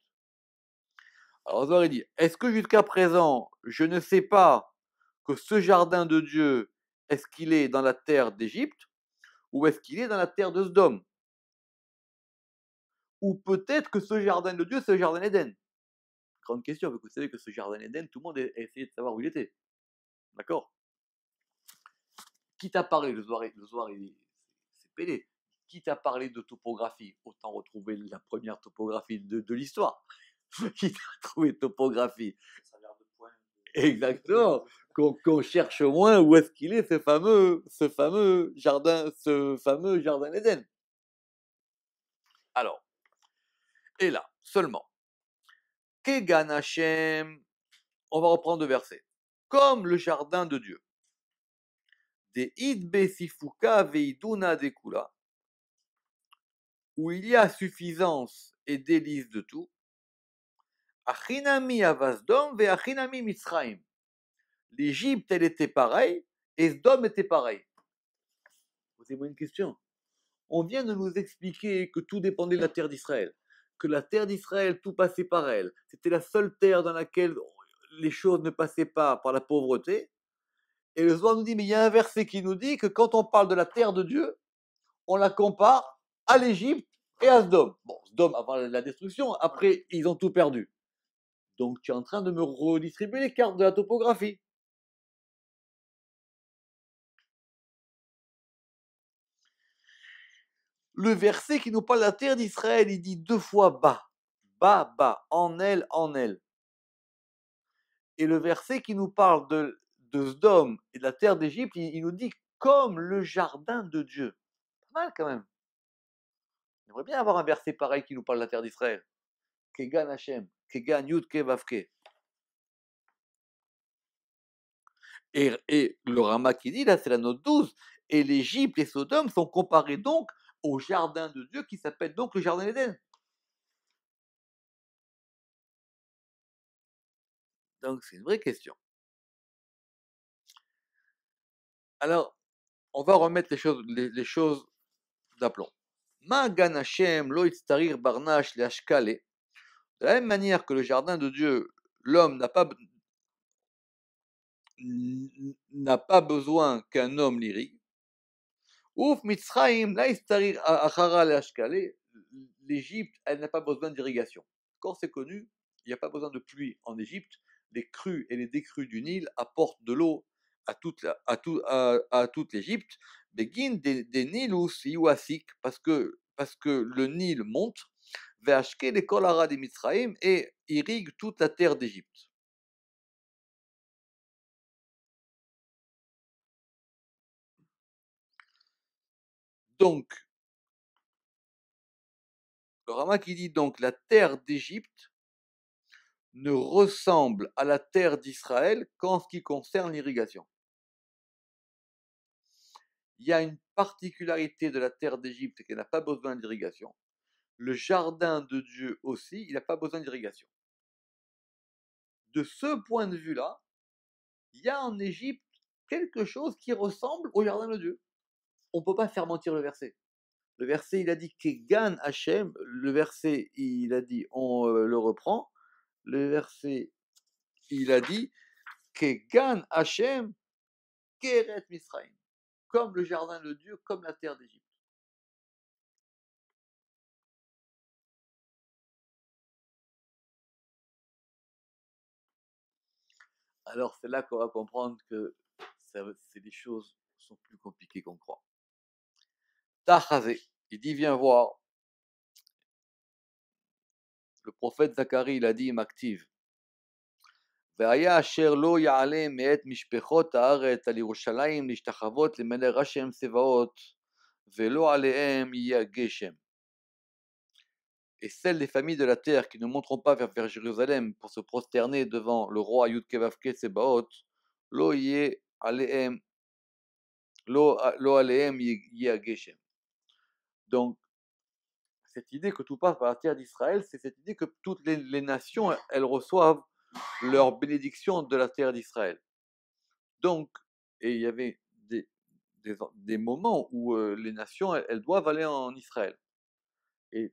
Alors, vous aurez dit, est-ce que jusqu'à présent, je ne sais pas que ce jardin de Dieu, est-ce qu'il est dans la terre d'Égypte ou est-ce qu'il est dans la terre de Sdom? Ou peut-être que ce jardin de Dieu, c'est le jardin d'Éden. Grande question, parce que vous savez que ce jardin d'Éden, tout le monde a essayé de savoir où il était. D'accord? Qui t'a parlé? Le soir, c'est pédé. Qui t'a parlé de topographie? Autant retrouver la première topographie de l'histoire. Qui t'a trouvé topographie? Exactement. Qu'on cherche moins où est-ce qu'il est, ce fameux jardin d'Éden. Alors, et là, seulement, Kegan Hashem, on va reprendre deux versets. Comme le jardin de Dieu. Des idbe sifuka veiduna dekula, où il y a suffisance et délice de tout. Achinami avasdom ve achinami mitzraim. L'Égypte, elle était pareille, et Sdom était pareil. Posez-moi une question. On vient de nous expliquer que tout dépendait de la terre d'Israël, que la terre d'Israël, tout passait par elle. C'était la seule terre dans laquelle les choses ne passaient pas par la pauvreté. Et le Zohar nous dit, mais il y a un verset qui nous dit que quand on parle de la terre de Dieu, on la compare à l'Égypte et à Sdom. Bon, Sdom avant la destruction, après ils ont tout perdu. Donc tu es en train de me redistribuer les cartes de la topographie. Le verset qui nous parle de la terre d'Israël, il dit deux fois bas, bas, bas, en elle, en elle. Et le verset qui nous parle de Sdom et de la terre d'Égypte, il nous dit comme le jardin de Dieu. Pas mal quand même. J'aimerais bien avoir un verset pareil qui nous parle de la terre d'Israël. Kegan Hashem, Kegan Yud Kevavke. Et le Rama qui dit, là, c'est la note 12. Et l'Égypte et Sodome sont comparés donc au jardin de Dieu qui s'appelle donc le jardin d'Éden. Donc, c'est une vraie question. Alors, on va remettre les choses d'aplomb. Ma gan Hashem lo itztarir barnash le ashkale. De la même manière que le jardin de Dieu, l'homme n'a pas besoin qu'un homme l'irrigue. Ouf, Mitzrayim, là, achara leashkale. L'Égypte, elle n'a pas besoin d'irrigation. Quand c'est connu, il n'y a pas besoin de pluie en Égypte. Les crues et les décrues du Nil apportent de l'eau à toute l'Égypte. Begin des Nilus Iwasik, parce que le Nil monte, Veashke les Kolara des Mitzrayim et irrigue toute la terre d'Égypte. Donc, le Rama qui dit donc la terre d'Égypte ne ressemble à la terre d'Israël qu'en ce qui concerne l'irrigation. Il y a une particularité de la terre d'Égypte, c'est qu'elle n'a pas besoin d'irrigation. Le jardin de Dieu aussi, il n'a pas besoin d'irrigation. De ce point de vue-là, il y a en Égypte quelque chose qui ressemble au jardin de Dieu. On ne peut pas faire mentir le verset. Le verset, il a dit Kegan Hachem. Le verset, il a dit, on le reprend. Le verset, il a dit Kegan Hachem, Keret Misraïm. Comme le jardin de Dieu, comme la terre d'Égypte. Alors c'est là qu'on va comprendre que les choses sont plus compliquées qu'on croit. Tachazé, il dit viens voir. Le prophète Zacharie, il a dit m'active. והיה אשר לא יעלה מאת משפחות הארץ על ירושלים להשתחוות למלך השם צבאות, ולא עליהם יהיה הגשם. Et celles des familles de la terre qui ne monteront pas vers Jérusalem pour se prosterner devant le roi Yud-Kevavke Tsebaot, lo yeh alehem, lo alehem yeh geshem. Donc, cette idée que tout passe par la terre d'Israël, c'est cette idée que toutes les nations, elles reçoivent leur bénédiction de la terre d'Israël. Donc, et il y avait des moments où les nations, elles doivent aller en Israël. Et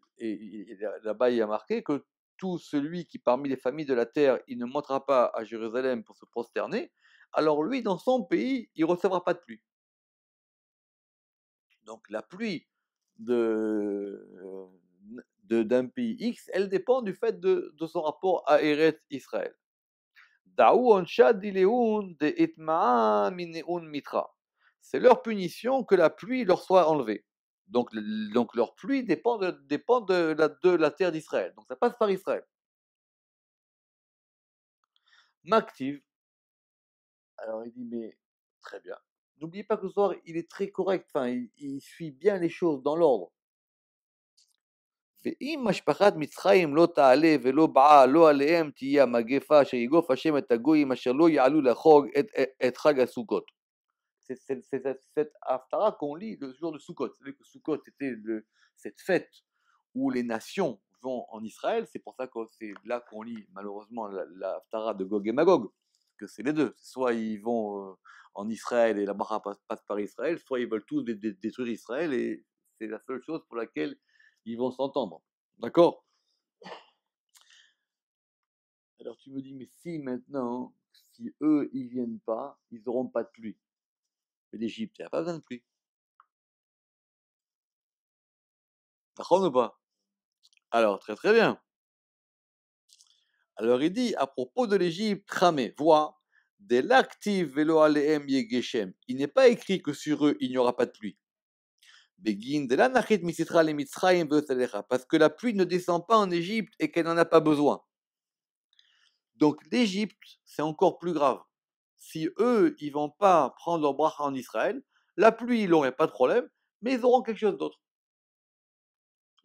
là-bas, il y a marqué que tout celui qui, parmi les familles de la terre, il ne montera pas à Jérusalem pour se prosterner, alors lui, dans son pays, il ne recevra pas de pluie. Donc la pluie d'un pays X, elle dépend du fait de son rapport à Eretz Israël. C'est leur punition que la pluie leur soit enlevée. Donc leur pluie dépend de la terre d'Israël. Donc ça passe par Israël. M'active. Alors il dit, mais très bien. N'oubliez pas que ce soir, il est très correct. Enfin, il suit bien les choses dans l'ordre. ואם משפחת מצרים לא תעלה ולא באה לא עליהם תהיה המגפה שיגוף השם את הגויים אשר לא יעלו לחוג את חג הסוכות. C'est cette haftara qu'on lit le jour de Sukkot. Vous savez que Sukkot c'était cette fête où les nations vont en Israël. C'est pour ça que c'est là qu'on lit malheureusement la haftara de Gog et Magog, que c'est les deux. Soit ils vont en Israël et la Bracha passe par Israël, soit ils veulent tous détruire Israël et c'est la seule chose pour laquelle ils vont s'entendre. D'accord? Alors tu me dis, mais si maintenant, si eux, ils viennent pas, ils n'auront pas de pluie. Mais l'Égypte, il n'y a pas besoin de pluie. D'accord ou pas? Alors, très très bien. Alors il dit, à propos de l'Égypte, Tramé, vois, de l'active velo aleem yegeshem. Il n'est pas écrit que sur eux, il n'y aura pas de pluie. Begin de la nachit misitra le mitzrayim ve'otelecha, parce que la pluie ne descend pas en Égypte et qu'elle n'en a pas besoin. Donc l'Égypte, c'est encore plus grave. Si eux, ils vont pas prendre leur bracha en Israël, la pluie, ils n'auront pas de problème, mais ils auront quelque chose d'autre.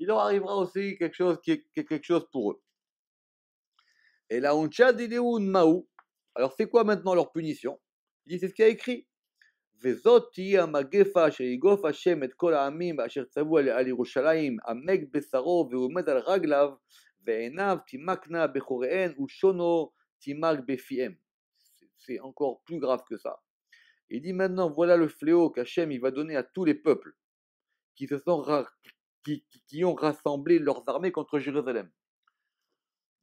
Il leur arrivera aussi quelque chose qui est quelque chose pour eux. Et la uncha dileun maou. Alors c'est quoi maintenant leur punition? Il dit c'est ce qu'il y a écrit. וזאת תהיה המגפה אשר יגוף השם את כל העמים אשר צבו על ירושלים עמק בשרו ועומד על רגליו ועיניו תימקנה בחוריהן ושונו תימק בפיהם. C'est encore plus grave que ça. Il dit maintenant voilà le fléau qu'Hachem il va donner à tous les peuples qui ont rassemblé leurs armées contre Jérusalem.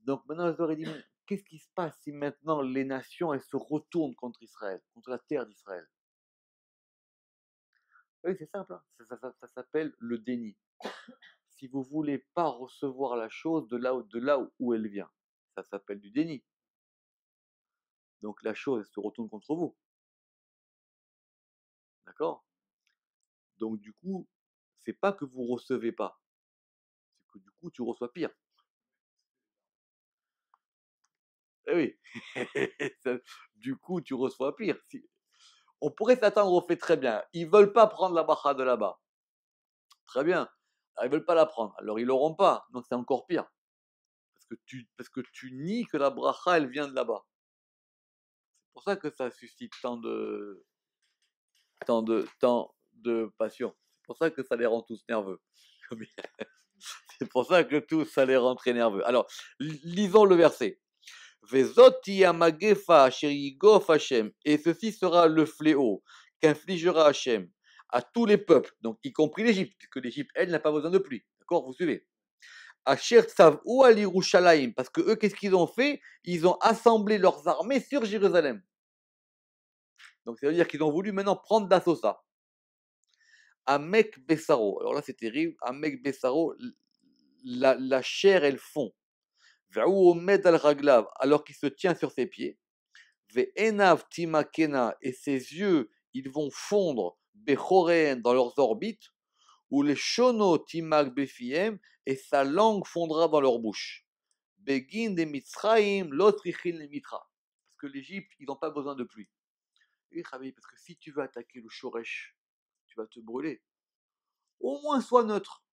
Donc maintenant il leur dit qu'est-ce qui se passe si maintenant les nations elles se retournent contre Israël, contre la terre d'Israël? Oui, c'est simple, hein. Ça s'appelle le déni. Si vous voulez pas recevoir la chose de là où elle vient, ça s'appelle du déni. Donc la chose, elle se retourne contre vous, d'accord? Donc du coup, c'est pas que vous recevez pas, c'est que du coup, tu reçois pire. Eh oui, ça du coup, tu reçois pire. Si on pourrait s'attendre au fait très bien, ils veulent pas prendre la bracha de là-bas. Très bien. Alors ils veulent pas la prendre, alors ils l'auront pas, donc c'est encore pire. Parce que tu nies que la bracha, elle vient de là-bas. C'est pour ça que ça suscite tant de passion. C'est pour ça que ça les rend tous nerveux. C'est pour ça que tous, ça les rend très nerveux. Alors, lisons le verset. Vezoti amagefa asher yigof Hashem. Et ceci sera le fléau qu'infligera Hachem à tous les peuples, donc y compris l'Égypte, puisque l'Égypte, elle, n'a pas besoin de pluie. D'accord, vous suivez? Asher Tzav'u al Yerushalayim, parce que eux, qu'est-ce qu'ils ont fait? Ils ont assemblé leurs armées sur Jérusalem. Donc ça veut dire qu'ils ont voulu maintenant prendre d'assaut ça. Amek Bessaro, alors là c'est terrible, Amek Bessaro, la chair elle fond. Ve'u omed al raglav, alors qu'il se tient sur ses pieds. Ve'enav timakena, et ses yeux ils vont fondre bechoren dans leurs orbites. Ou les shono timak befiem, et sa langue fondra dans leur bouche. Begin de Mitzraim, l'autre le mitra. Parce que l'Égypte, ils n'ont pas besoin de pluie. Oui, Khabi, parce que si tu veux attaquer le Shoresh, tu vas te brûler. Au moins, sois neutre.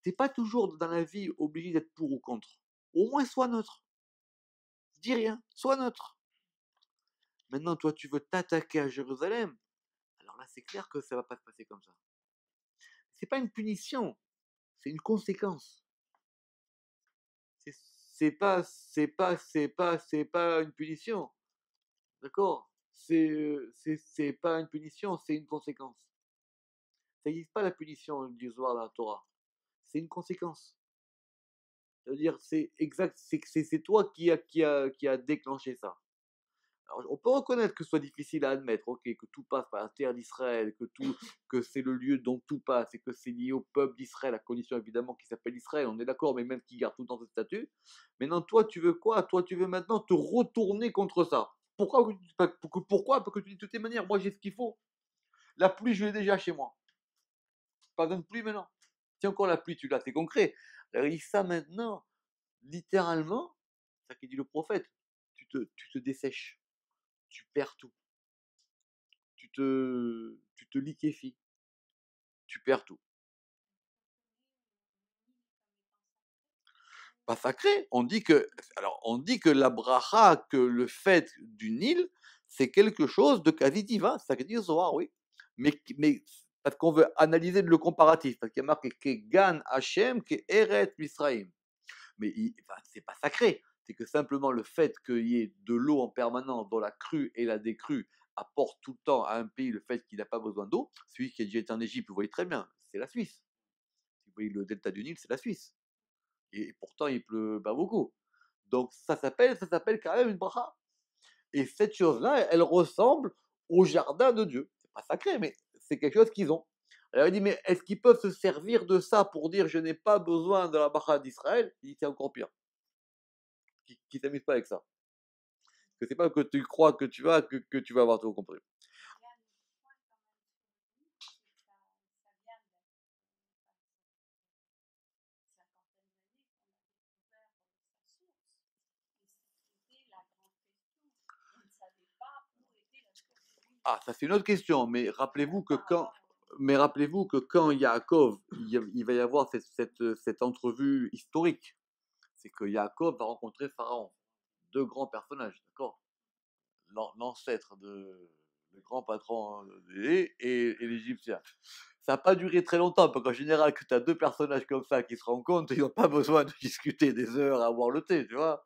T'es pas toujours dans la vie obligé d'être pour ou contre. Au moins, sois neutre. Dis rien, sois neutre. Maintenant, toi, tu veux t'attaquer à Jérusalem. Alors là, c'est clair que ça va pas se passer comme ça. C'est pas une punition, c'est une conséquence. C'est c'est pas une punition, d'accord? C'est pas une punition, c'est une conséquence. Ça n'existe pas la punition du Zohar dans la Torah. C'est une conséquence. C'est-à-dire, c'est exact, c'est toi qui a déclenché ça. Alors, on peut reconnaître que ce soit difficile à admettre, ok, que tout passe par la terre d'Israël, que c'est le lieu dont tout passe et que c'est lié au peuple d'Israël, à condition évidemment qu'il s'appelle Israël, on est d'accord, mais même qu'il garde tout le temps ce statut. Maintenant, toi, tu veux quoi? Toi, tu veux maintenant te retourner contre ça. Pourquoi? Parce que tu dis de toutes les manières, moi j'ai ce qu'il faut. La pluie, je l'ai déjà chez moi. Pas besoin de pluie maintenant. Si encore la pluie, tu l'as, c'est concret. Alors, il dit ça maintenant, littéralement, c'est ça qui dit le prophète, tu te dessèches, tu perds tout. Tu te liquéfies, tu perds tout. Pas sacré, on dit que la bracha, que le fait du Nil, c'est quelque chose de quasi divin, c'est ça que dit le Zohar, oui. Mais parce qu'on veut analyser le comparatif, parce qu'il y a marqué que Gan Hashem, que Eret Misraim. Mais enfin, c'est pas sacré, c'est que simplement le fait qu'il y ait de l'eau en permanence dans la crue et la décrue apporte tout le temps à un pays le fait qu'il n'a pas besoin d'eau. Celui qui a déjà été en Égypte, vous voyez très bien, c'est la Suisse. Si vous voyez le delta du Nil, c'est la Suisse. Et pourtant, il pleut pas beaucoup. Donc ça s'appelle quand même une bracha. Et cette chose-là, elle ressemble au jardin de Dieu. C'est pas sacré, mais c'est quelque chose qu'ils ont. Alors il dit, mais est-ce qu'ils peuvent se servir de ça pour dire je n'ai pas besoin de la bracha d'Israël? Il dit c'est encore pire. Qui ne s'amuse pas avec ça. Parce que c'est pas que tu crois que tu vas, que tu vas avoir tout compris. Ah, ça c'est une autre question, mais rappelez-vous que quand Yaakov, il va y avoir cette entrevue historique, c'est que Yaakov va rencontrer Pharaon, deux grands personnages, d'accord? L'ancêtre le grand patron et l'Égyptien. Ça n'a pas duré très longtemps, parce qu'en général, que tu as deux personnages comme ça qui se rencontrent, ils n'ont pas besoin de discuter des heures à boire le thé, tu vois.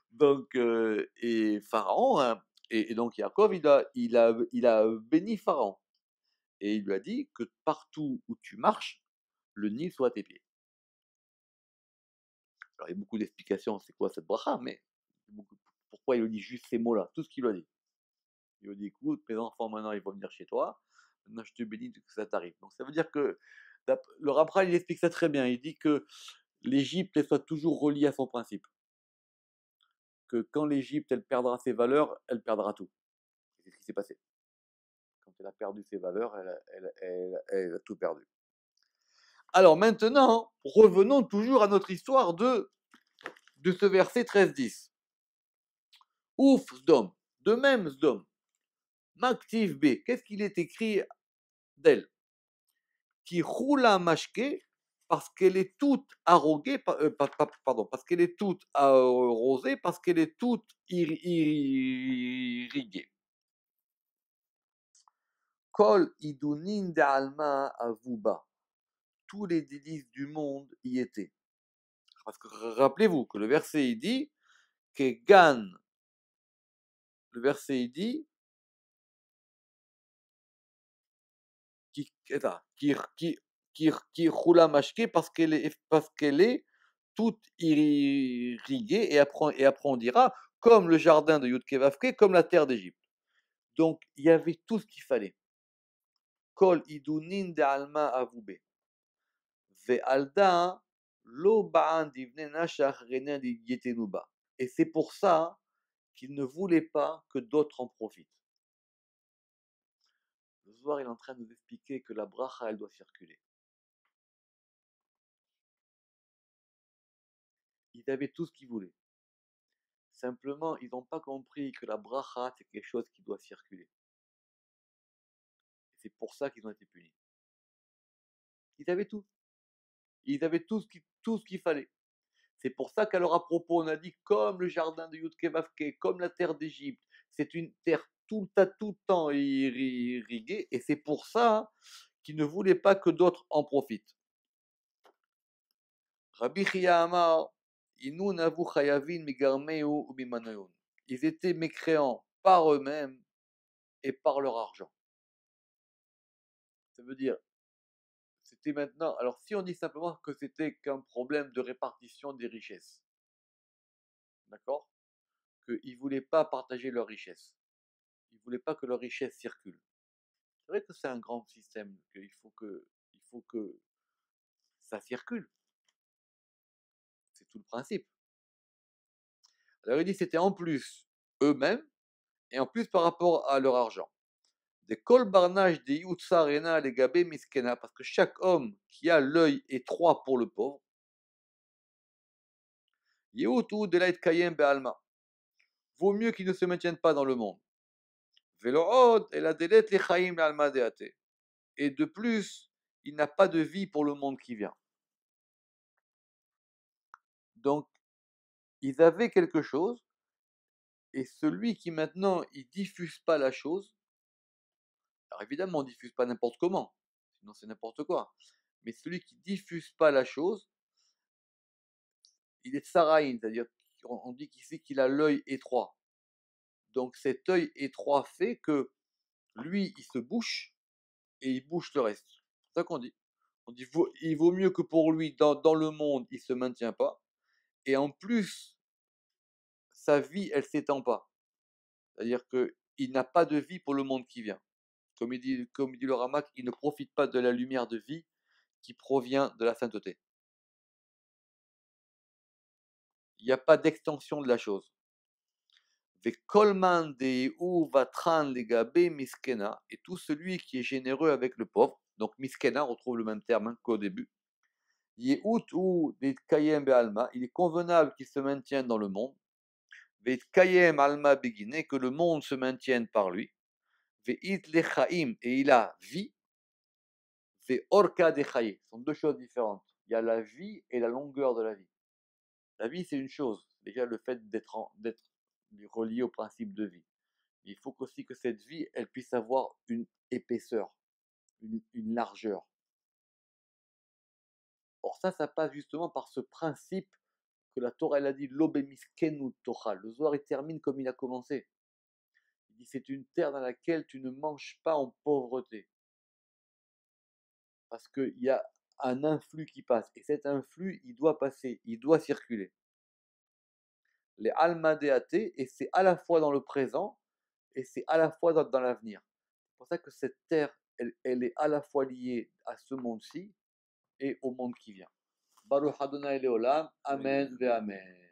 Donc, et Pharaon, hein, et donc Yaakov, il a béni Pharaon. Et il lui a dit que partout où tu marches, le Nil soit à tes pieds. Alors, il y a beaucoup d'explications, c'est quoi cette bracha, mais pourquoi il lui dit juste ces mots-là, tout ce qu'il lui a dit. Il lui a dit, écoute, mes enfants, maintenant, ils vont venir chez toi. maintenant je te bénis que ça t'arrive. Donc ça veut dire que le Ramchal, il explique ça très bien. Il dit que l'Égypte, elle soit toujours reliée à son principe. Que quand l'Égypte, elle perdra ses valeurs, elle perdra tout. C'est ce qui s'est passé. Quand elle a perdu ses valeurs, elle a tout perdu. Alors maintenant, revenons toujours à notre histoire de ce verset 13-10. Ouf, Sdom. De même, Sdom. M'active B. Qu'est-ce qu'il est écrit d'elle? Qui roule à mashke parce qu'elle est toute arrogée, pardon, parce qu'elle est toute arrosée, parce qu'elle est toute irriguée. Kol idunin de alma avuba. Tous les délices du monde y étaient. Parce que rappelez-vous que le verset il dit que Gan, le verset il dit qui roula mashke parce qu'elle est toute irriguée et après on dira comme le jardin de Yudkevavke, comme la terre d'Égypte. Donc il y avait tout ce qu'il fallait. Kol idunin de alma avube. Ve alda lo ba'an divne nashach renen yetenuba. Et c'est pour ça qu'il ne voulait pas que d'autres en profitent. Le Zohar il est en train de nous expliquer que la bracha elle doit circuler. Ils avaient tout ce qu'ils voulaient. Simplement, ils n'ont pas compris que la bracha, c'est quelque chose qui doit circuler. C'est pour ça qu'ils ont été punis. Ils avaient tout. Ils avaient tout ce qu'il fallait. C'est pour ça qu'à leur propos, on a dit comme le jardin de Yudkevavke, comme la terre d'Égypte, c'est une terre tout le temps irriguée, et c'est pour ça qu'ils ne voulaient pas que d'autres en profitent. Rabbi Chia Amar, Inu navu chayavin migarmeu ou mimanayon. Ils étaient mécréants par eux-mêmes et par leur argent. Ça veut dire, c'était maintenant. Alors, si on dit simplement que c'était qu'un problème de répartition des richesses, d'accord? Qu'ils ne voulaient pas partager leurs richesses. Ils ne voulaient pas que leurs richesses circulent. C'est vrai que c'est un grand système, qu'il faut que ça circule. C'est tout le principe. Alors, il dit c'était en plus eux-mêmes et en plus par rapport à leur argent. Des kol barnage des yutsarena les gabé miskena, parce que chaque homme qui a l'œil étroit pour le pauvre, Yehutu de l'ait kayem be'alma, vaut mieux qu'il ne se maintienne pas dans le monde. Velood et la delet les chaim alma deate. Et de plus, il n'a pas de vie pour le monde qui vient. Donc, ils avaient quelque chose, et celui qui maintenant, il diffuse pas la chose, alors évidemment, on diffuse pas n'importe comment, sinon c'est n'importe quoi, mais celui qui diffuse pas la chose, il est tsaraïn, c'est-à-dire on dit qu'ici qu'il a l'œil étroit. Donc cet œil étroit fait que lui, il se bouche et il bouche le reste. C'est ça qu'on dit. On dit il vaut mieux que pour lui, dans le monde, il ne se maintient pas. Et en plus, sa vie, elle ne s'étend pas. C'est-à-dire qu'il n'a pas de vie pour le monde qui vient. Comme il dit le Ramak, il ne profite pas de la lumière de vie qui provient de la sainteté. Il n'y a pas d'extension de la chose. Et tout celui qui est généreux avec le pauvre, donc miskena, on retrouve le même terme qu'au début. Il est convenable qu'il se maintienne dans le monde. Que le monde se maintienne par lui. Et il a vie. Ce sont deux choses différentes. Il y a la vie et la longueur de la vie. La vie, c'est une chose. Déjà, le fait d'être relié au principe de vie. Il faut aussi que cette vie, elle puisse avoir une épaisseur, une largeur. Or ça passe justement par ce principe que la Torah, elle a dit, l'obemiskenu Torah. Le Zohar, il termine comme il a commencé. Il dit, c'est une terre dans laquelle tu ne manges pas en pauvreté. Parce qu'il y a un influx qui passe. Et cet influx, il doit passer, il doit circuler. Les almadéate, et c'est à la fois dans le présent, et c'est à la fois dans l'avenir. C'est pour ça que cette terre, elle est à la fois liée à ce monde-ci et au monde qui vient. Baruch Adonai Leolam, Amen ve Amen.